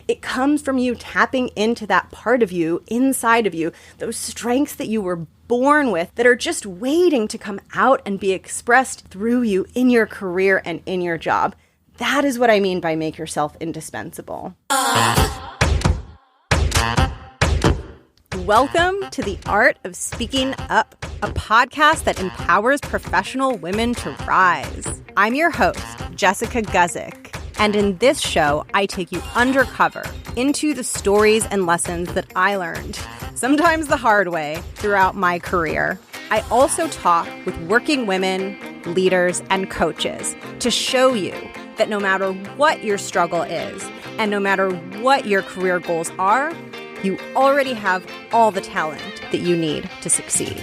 It comes from you tapping into that part of you, inside of you, those strengths that you were born with that are just waiting to come out and be expressed through you in your career and in your job. That is what I mean by make yourself indispensable. Welcome to The Art of Speaking Up, a podcast that empowers professional women to rise. I'm your host, Jessica Guzik, and in this show, I take you undercover into the stories and lessons that I learned, sometimes the hard way, throughout my career. I also talk with working women, leaders, and coaches to show you that no matter what your struggle is, and no matter what your career goals are, you already have all the talent that you need to succeed.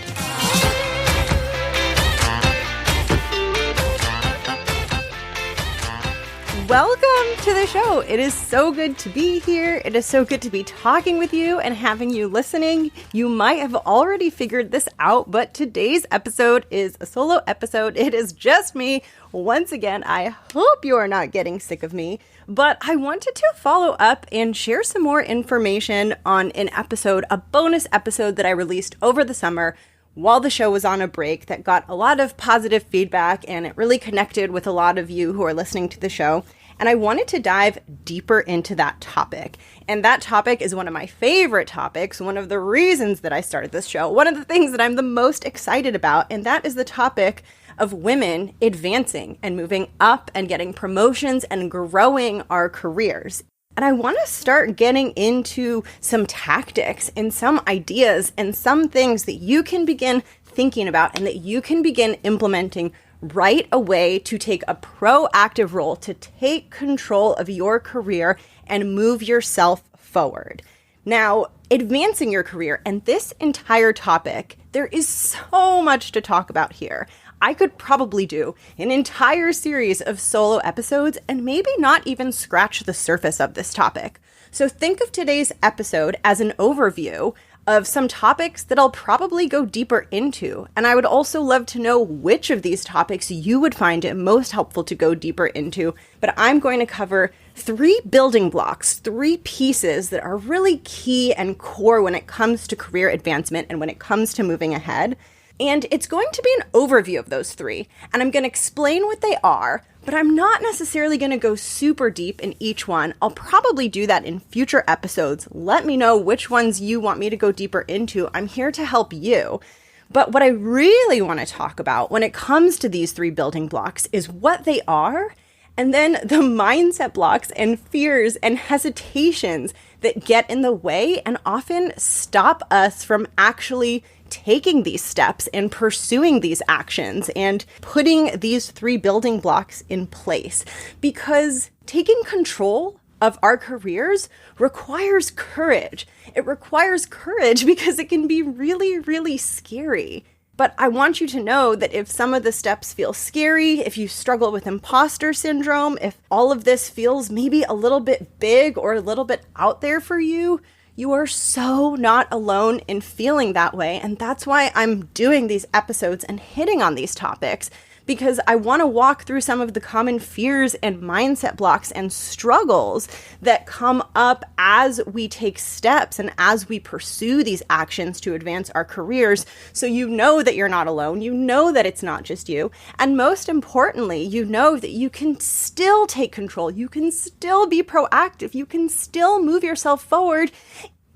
Welcome to the show. It is so good to be here. It is so good to be talking with you and having you listening. You might have already figured this out, but today's episode is a solo episode. It is just me. Once again, I hope you are not getting sick of me, but I wanted to follow up and share some more information on an episode, a bonus episode that I released over the summer while the show was on a break that got a lot of positive feedback, and it really connected with a lot of you who are listening to the show. And I wanted to dive deeper into that topic. And that topic is one of my favorite topics, one of the reasons that I started this show, one of the things that I'm the most excited about, and that is the topic of women advancing and moving up and getting promotions and growing our careers. And I want to start getting into some tactics and some ideas and some things that you can begin thinking about and that you can begin implementing right away to take a proactive role, to take control of your career and move yourself forward. Now, advancing your career and this entire topic, there is so much to talk about here. I could probably do an entire series of solo episodes and maybe not even scratch the surface of this topic. So think of today's episode as an overview of some topics that I'll probably go deeper into. And I would also love to know which of these topics you would find it most helpful to go deeper into. But I'm going to cover 3 building blocks, 3 pieces that are really key and core when it comes to career advancement and when it comes to moving ahead. And it's going to be an overview of those 3, and I'm going to explain what they are, but I'm not necessarily going to go super deep in each one. I'll probably do that in future episodes. Let me know which ones you want me to go deeper into. I'm here to help you. But what I really want to talk about when it comes to these 3 building blocks is what they are, and then the mindset blocks and fears and hesitations that get in the way and often stop us from actually taking these steps and pursuing these actions and putting these 3 building blocks in place. Because taking control of our careers requires courage. It requires courage because it can be really, really scary. But I want you to know that if some of the steps feel scary, if you struggle with imposter syndrome, if all of this feels maybe a little bit big or a little bit out there for you, you are so not alone in feeling that way. And that's why I'm doing these episodes and hitting on these topics, because I want to walk through some of the common fears and mindset blocks and struggles that come up as we take steps and as we pursue these actions to advance our careers. So you know that you're not alone. You know that it's not just you. And most importantly, you know that you can still take control. You can still be proactive. You can still move yourself forward,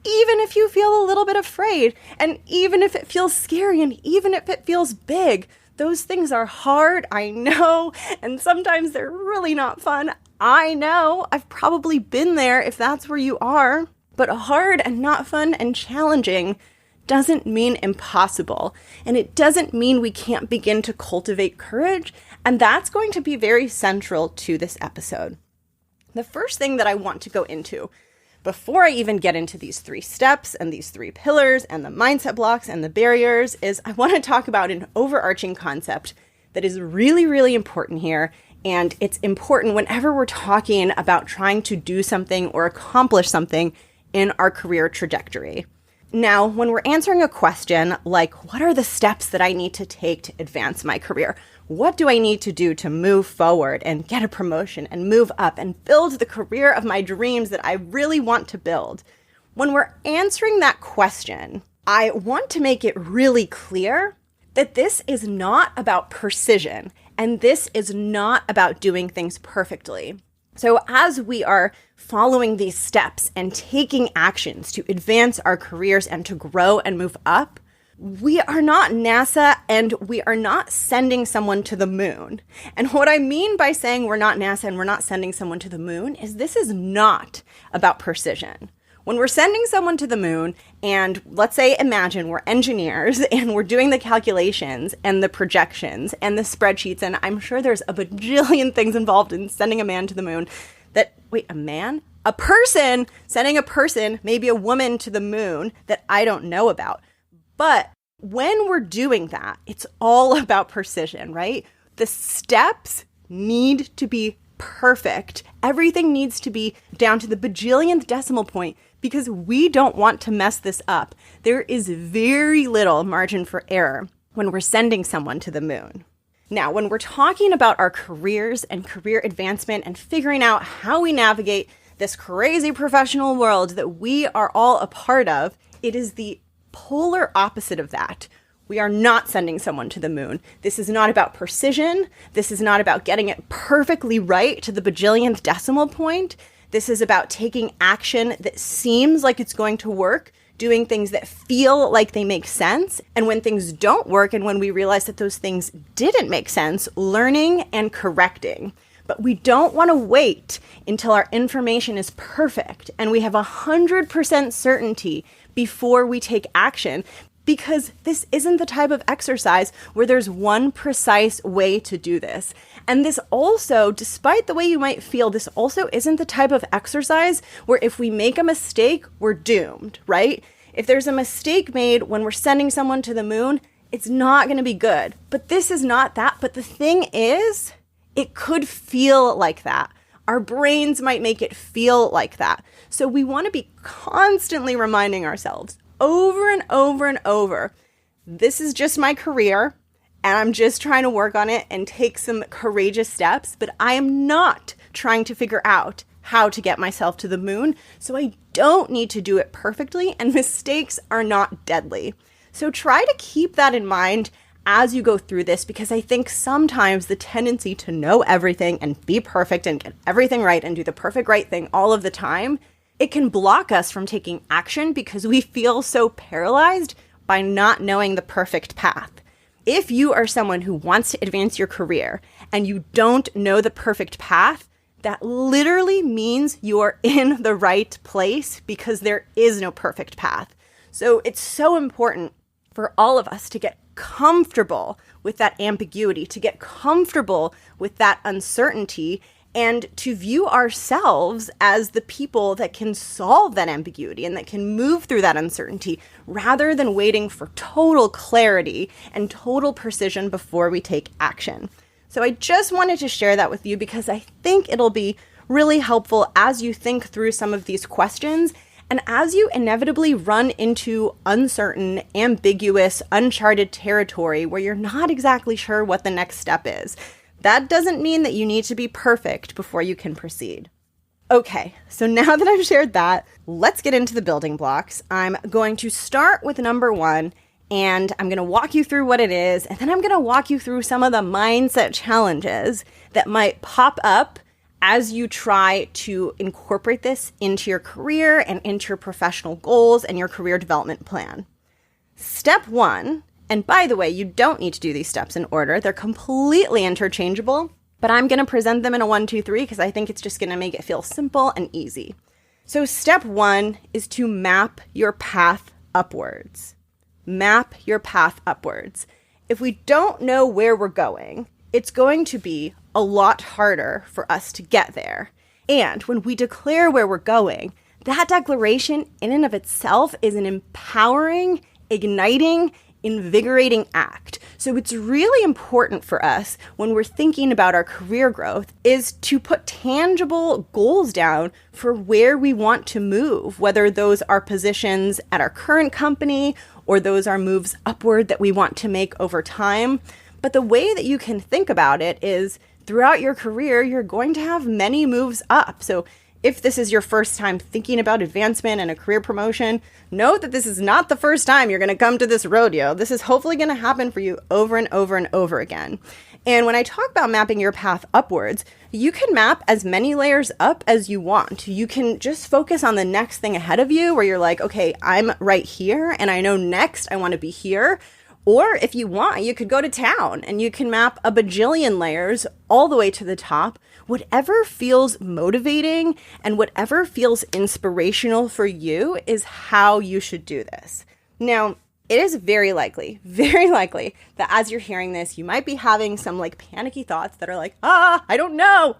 even if you feel a little bit afraid, and even if it feels scary, and even if it feels big. Those things are hard, I know, and sometimes they're really not fun. I know, I've probably been there if that's where you are. But hard and not fun and challenging doesn't mean impossible. And it doesn't mean we can't begin to cultivate courage. And that's going to be very central to this episode. The first thing that I want to go into before I even get into these 3 steps and these 3 pillars and the mindset blocks and the barriers is I want to talk about an overarching concept that is really, really important here. And it's important whenever we're talking about trying to do something or accomplish something in our career trajectory. Now, when we're answering a question like, what are the steps that I need to take to advance my career? What do I need to do to move forward and get a promotion and move up and build the career of my dreams that I really want to build? When we're answering that question, I want to make it really clear that this is not about precision and this is not about doing things perfectly. So as we are following these steps and taking actions to advance our careers and to grow and move up, we are not NASA and we are not sending someone to the moon. And what I mean by saying we're not NASA and we're not sending someone to the moon is this is not about precision. When we're sending someone to the moon, and let's say, imagine we're engineers and we're doing the calculations and the projections and the spreadsheets, and I'm sure there's a bajillion things involved in sending a man to the moon a man? A person, sending a person, maybe a woman to the moon that I don't know about. But when we're doing that, it's all about precision, right? The steps need to be perfect. Everything needs to be down to the bajillionth decimal point because we don't want to mess this up. There is very little margin for error when we're sending someone to the moon. Now, when we're talking about our careers and career advancement and figuring out how we navigate this crazy professional world that we are all a part of, it is the polar opposite of that. We are not sending someone to the moon. This is not about precision. This is not about getting it perfectly right to the bajillionth decimal point. This is about taking action that seems like it's going to work, doing things that feel like they make sense. And when things don't work and when we realize that those things didn't make sense, learning and correcting. But we don't want to wait until our information is perfect and we have 100% certainty before we take action, because this isn't the type of exercise where there's one precise way to do this. And this also, despite the way you might feel, this also isn't the type of exercise where if we make a mistake, we're doomed, right? If there's a mistake made when we're sending someone to the moon, it's not going to be good. But this is not that. But the thing is, it could feel like that. Our brains might make it feel like that. So we want to be constantly reminding ourselves over and over and over, this is just my career and I'm just trying to work on it and take some courageous steps, but I am not trying to figure out how to get myself to the moon, so I don't need to do it perfectly, and mistakes are not deadly. So try to keep that in mind as you go through this, because I think sometimes the tendency to know everything and be perfect and get everything right and do the perfect right thing all of the time, it can block us from taking action because we feel so paralyzed by not knowing the perfect path. If you are someone who wants to advance your career and you don't know the perfect path, that literally means you are in the right place because there is no perfect path. So it's so important for all of us to get comfortable with that ambiguity, to get comfortable with that uncertainty, and to view ourselves as the people that can solve that ambiguity and that can move through that uncertainty rather than waiting for total clarity and total precision before we take action. So I just wanted to share that with you because I think it'll be really helpful as you think through some of these questions and as you inevitably run into uncertain, ambiguous, uncharted territory where you're not exactly sure what the next step is. That doesn't mean that you need to be perfect before you can proceed. Okay, so now that I've shared that, let's get into the building blocks. I'm going to start with number 1, and I'm going to walk you through what it is, and then I'm going to walk you through some of the mindset challenges that might pop up as you try to incorporate this into your career and into your professional goals and your career development plan. Step 1, and by the way, you don't need to do these steps in order. They're completely interchangeable, but I'm going to present them in a 1, 2, 3 because I think it's just going to make it feel simple and easy. So step 1 is to map your path upwards. Map your path upwards. If we don't know where we're going, it's going to be a lot harder for us to get there. And when we declare where we're going, that declaration in and of itself is an empowering, igniting, invigorating act. So it's really important for us when we're thinking about our career growth is to put tangible goals down for where we want to move, whether those are positions at our current company or those are moves upward that we want to make over time. But the way that you can think about it is throughout your career, you're going to have many moves up. So if this is your first time thinking about advancement and a career promotion, know that this is not the first time you're going to come to this rodeo. This is hopefully going to happen for you over and over and over again. And when I talk about mapping your path upwards, you can map as many layers up as you want. You can just focus on the next thing ahead of you where you're like, okay, I'm right here and I know next I want to be here. Or if you want, you could go to town and you can map a bajillion layers all the way to the top. Whatever feels motivating and whatever feels inspirational for you is how you should do this. Now, it is very likely that as you're hearing this, you might be having some like panicky thoughts that are like, I don't know,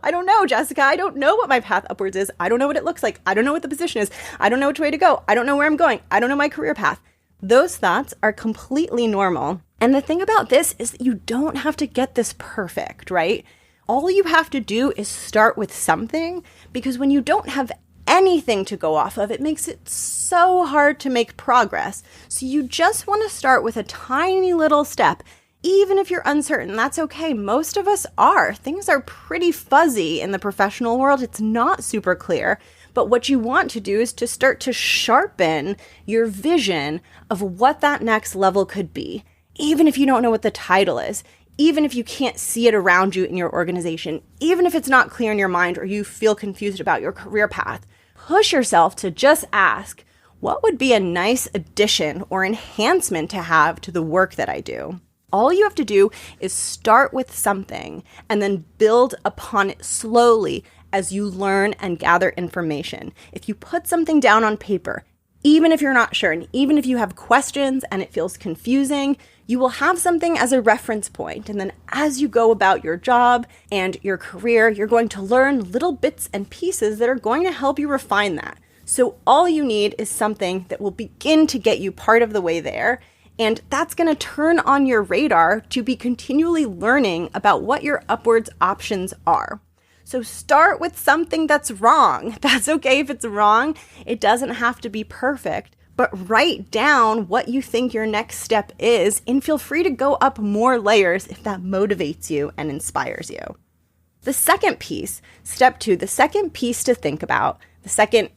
Jessica. I don't know what my path upwards is. I don't know what it looks like. I don't know what the position is. I don't know which way to go. I don't know where I'm going. I don't know my career path. Those thoughts are completely normal. And the thing about this is that you don't have to get this perfect, right? All you have to do is start with something, because when you don't have anything to go off of, it makes it so hard to make progress. So you just want to start with a tiny little step. Even if you're uncertain, that's okay. Most of us are. Things are pretty fuzzy in the professional world. It's not super clear. But what you want to do is to start to sharpen your vision of what that next level could be. Even if you don't know what the title is, even if you can't see it around you in your organization, even if it's not clear in your mind or you feel confused about your career path, push yourself to just ask, what would be a nice addition or enhancement to have to the work that I do? All you have to do is start with something and then build upon it slowly as you learn and gather information. If you put something down on paper, even if you're not sure, and even if you have questions and it feels confusing, you will have something as a reference point. And then as you go about your job and your career, you're going to learn little bits and pieces that are going to help you refine that. So all you need is something that will begin to get you part of the way there. And that's going to turn on your radar to be continually learning about what your upwards options are. So start with something that's wrong. That's okay if it's wrong. It doesn't have to be perfect, but write down what you think your next step is and feel free to go up more layers if that motivates you and inspires you. The second piece, step 2, the second piece to think about, the second,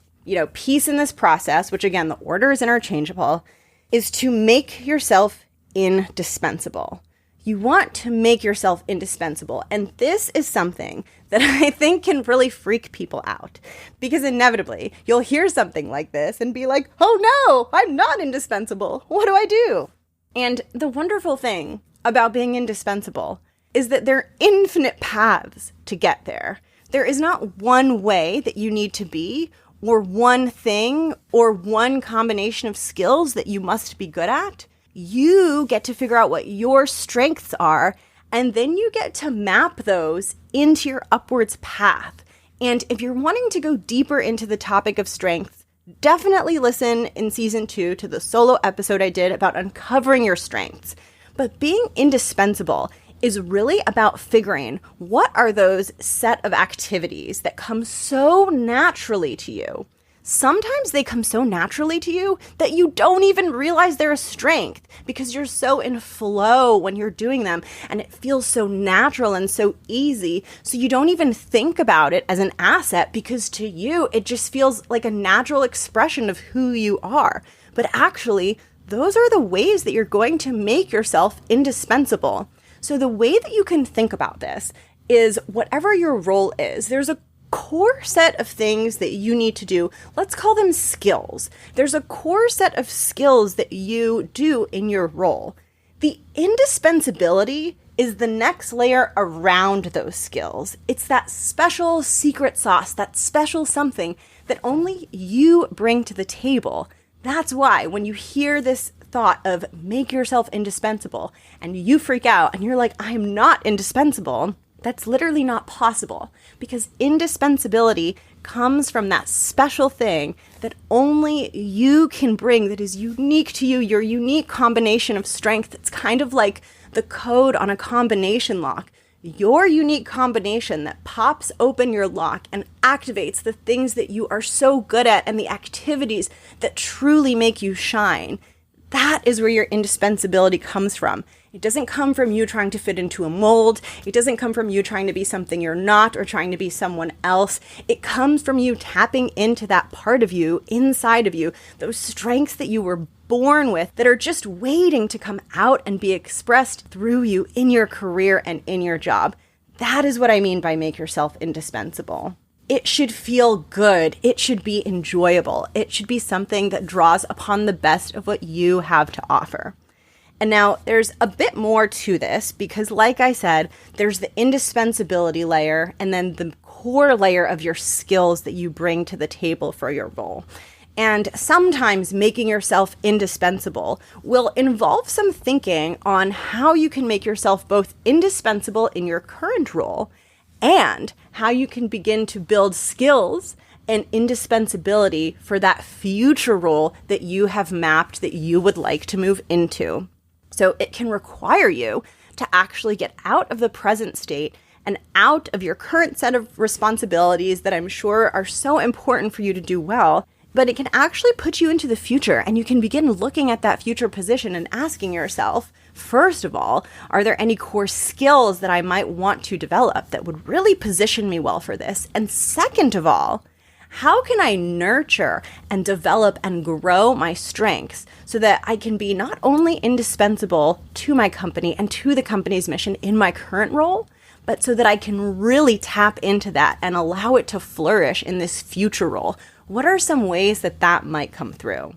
piece in this process, which again, the order is interchangeable, is to make yourself indispensable. You want to make yourself indispensable. And this is something that I think can really freak people out, because inevitably you'll hear something like this and be like, oh no, I'm not indispensable. What do I do? And the wonderful thing about being indispensable is that there are infinite paths to get there. There is not one way that you need to be, or one thing, or one combination of skills that you must be good at. You get to figure out what your strengths are, and then you get to map those into your upwards path. And if you're wanting to go deeper into the topic of strengths, definitely listen in season 2 to the solo episode I did about uncovering your strengths. But being indispensable is really about figuring what are those set of activities that come so naturally to you. Sometimes they come so naturally to you that you don't even realize they're a strength because you're so in flow when you're doing them and it feels so natural and so easy. So you don't even think about it as an asset because to you, it just feels like a natural expression of who you are. But actually, those are the ways that you're going to make yourself indispensable. So the way that you can think about this is whatever your role is, there's a core set of things that you need to do. Let's call them skills. There's a core set of skills that you do in your role. The indispensability is the next layer around those skills. It's that special secret sauce, that special something that only you bring to the table. That's why when you hear this thought of make yourself indispensable and you freak out and you're like, I'm not indispensable, that's literally not possible because indispensability comes from that special thing that only you can bring, that is unique to you, your unique combination of strength. It's kind of like the code on a combination lock. Your unique combination that pops open your lock and activates the things that you are so good at and the activities that truly make you shine. That is where your indispensability comes from. It doesn't come from you trying to fit into a mold. It doesn't come from you trying to be something you're not or trying to be someone else. It comes from you tapping into that part of you inside of you, those strengths that you were born with that are just waiting to come out and be expressed through you in your career and in your job. That is what I mean by make yourself indispensable. It should feel good. It should be enjoyable. It should be something that draws upon the best of what you have to offer. And now there's a bit more to this because, like I said, there's the indispensability layer and then the core layer of your skills that you bring to the table for your role. And sometimes making yourself indispensable will involve some thinking on how you can make yourself both indispensable in your current role and how you can begin to build skills and indispensability for that future role that you have mapped that you would like to move into. So it can require you to actually get out of the present state and out of your current set of responsibilities that I'm sure are so important for you to do well, but it can actually put you into the future, and you can begin looking at that future position and asking yourself, first of all, are there any core skills that I might want to develop that would really position me well for this? And second of all, how can I nurture and develop and grow my strengths so that I can be not only indispensable to my company and to the company's mission in my current role, but so that I can really tap into that and allow it to flourish in this future role? What are some ways that that might come through?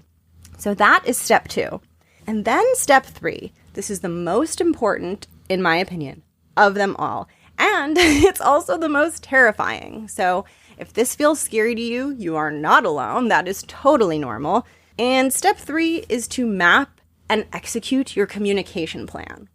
So that is step 2. And then step 3, this is the most important, in my opinion, of them all. And it's also the most terrifying. So if this feels scary to you, you are not alone. That is totally normal. And step 3 is to map and execute your communication plan.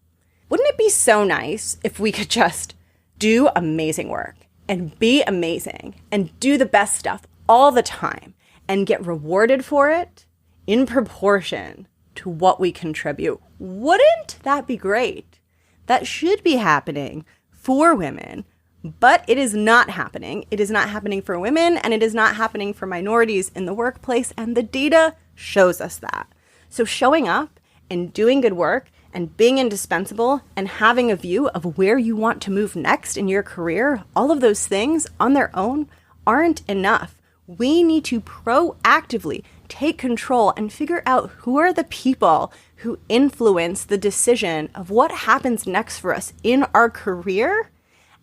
Wouldn't it be so nice if we could just do amazing work and be amazing and do the best stuff all the time and get rewarded for it in proportion to what we contribute? Wouldn't that be great? That should be happening for women. But it is not happening. It is not happening for women, and it is not happening for minorities in the workplace, and the data shows us that. So showing up and doing good work and being indispensable and having a view of where you want to move next in your career, all of those things on their own aren't enough. We need to proactively take control and figure out who are the people who influence the decision of what happens next for us in our career.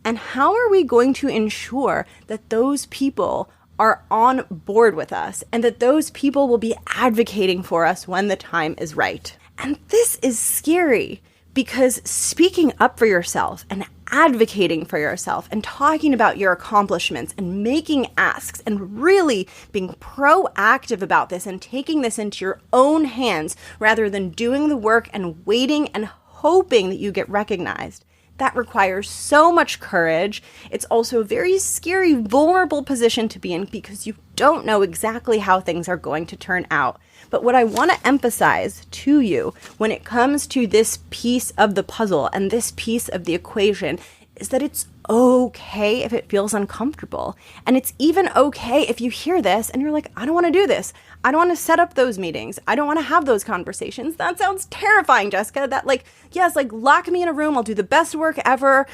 And how are we going to ensure that those people are on board with us and that those people will be advocating for us when the time is right? And this is scary because speaking up for yourself and advocating for yourself and talking about your accomplishments and making asks and really being proactive about this and taking this into your own hands rather than doing the work and waiting and hoping that you get recognized. That requires so much courage. It's also a very scary, vulnerable position to be in because you don't know exactly how things are going to turn out. But what I want to emphasize to you when it comes to this piece of the puzzle and this piece of the equation is that it's okay if it feels uncomfortable. And it's even okay if you hear this and you're like, I don't want to do this. I don't want to set up those meetings. I don't want to have those conversations. That sounds terrifying, Jessica. That yes, lock me in a room. I'll do the best work ever.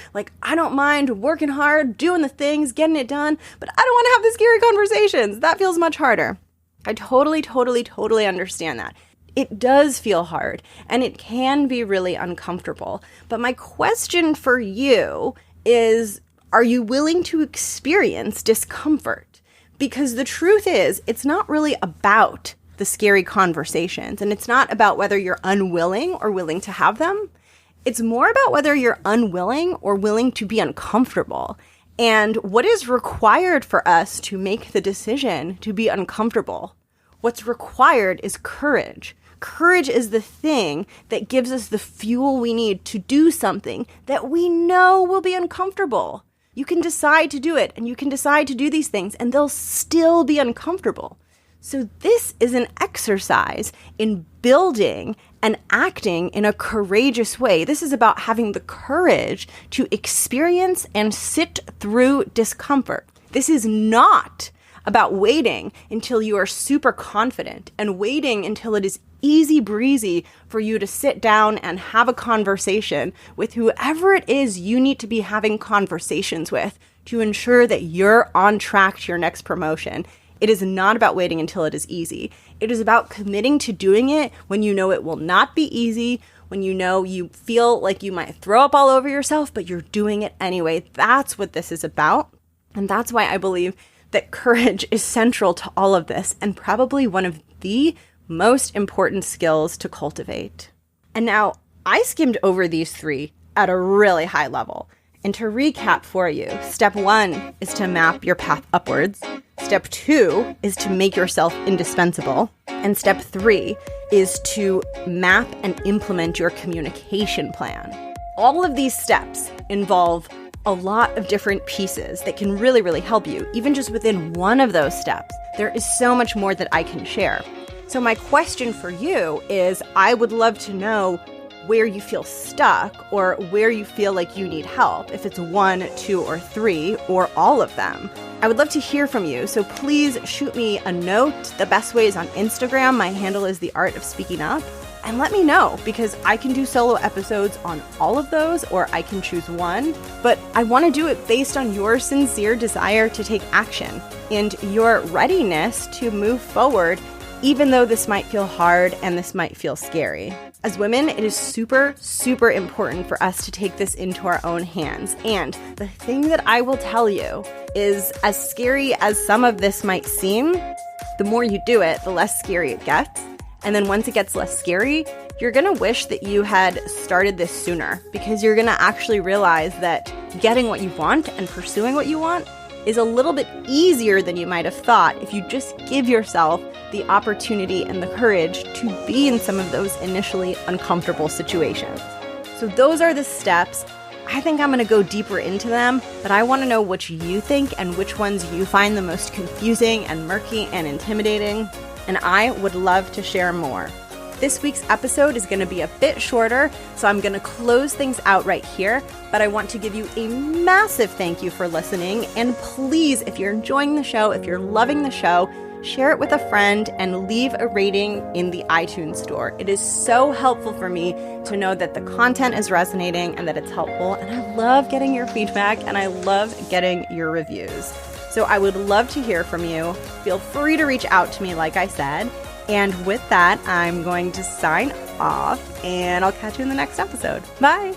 I don't mind working hard, doing the things, getting it done, but I don't want to have the scary conversations. That feels much harder. I totally understand that. It does feel hard and it can be really uncomfortable. But my question for you is, are you willing to experience discomfort? Because the truth is, it's not really about the scary conversations, and it's not about whether you're unwilling or willing to have them. It's more about whether you're unwilling or willing to be uncomfortable. And what is required for us to make the decision to be uncomfortable? What's required is courage. Courage is the thing that gives us the fuel we need to do something that we know will be uncomfortable. You can decide to do it, and you can decide to do these things, and they'll still be uncomfortable. So this is an exercise in building and acting in a courageous way. This is about having the courage to experience and sit through discomfort. This is not about waiting until you are super confident and waiting until it is easy breezy for you to sit down and have a conversation with whoever it is you need to be having conversations with to ensure that you're on track to your next promotion. It is not about waiting until it is easy. It is about committing to doing it when you know it will not be easy, when you know you feel like you might throw up all over yourself, but you're doing it anyway. That's what this is about. And that's why I believe that courage is central to all of this and probably one of the most important skills to cultivate. And now I skimmed over these 3 at a really high level. And to recap for you, step 1 is to map your path upwards. Step 2 is to make yourself indispensable. And step 3 is to map and implement your communication plan. All of these steps involve a lot of different pieces that can really, really help you. Even just within one of those steps, there is so much more that I can share. So my question for you is, I would love to know where you feel stuck or where you feel like you need help, if it's 1, 2, or 3, or all of them. I would love to hear from you, so please shoot me a note. The best way is on Instagram. My handle is The Art of Speaking Up. And let me know, because I can do solo episodes on all of those, or I can choose one. But I want to do it based on your sincere desire to take action and your readiness to move forward, even though this might feel hard and this might feel scary. As women, it is super, super important for us to take this into our own hands. And the thing that I will tell you is, as scary as some of this might seem, the more you do it, the less scary it gets. And then once it gets less scary, you're going to wish that you had started this sooner, because you're going to actually realize that getting what you want and pursuing what you want is a little bit easier than you might have thought if you just give yourself the opportunity and the courage to be in some of those initially uncomfortable situations. So those are the steps. I think I'm going to go deeper into them, but I want to know what you think and which ones you find the most confusing and murky and intimidating. And I would love to share more. This week's episode is going to be a bit shorter, so I'm going to close things out right here, but I want to give you a massive thank you for listening. And please, if you're enjoying the show, if you're loving the show, share it with a friend and leave a rating in the iTunes store. It is so helpful for me to know that the content is resonating and that it's helpful. And I love getting your feedback and I love getting your reviews. So I would love to hear from you. Feel free to reach out to me, like I said. And with that, I'm going to sign off and I'll catch you in the next episode. Bye.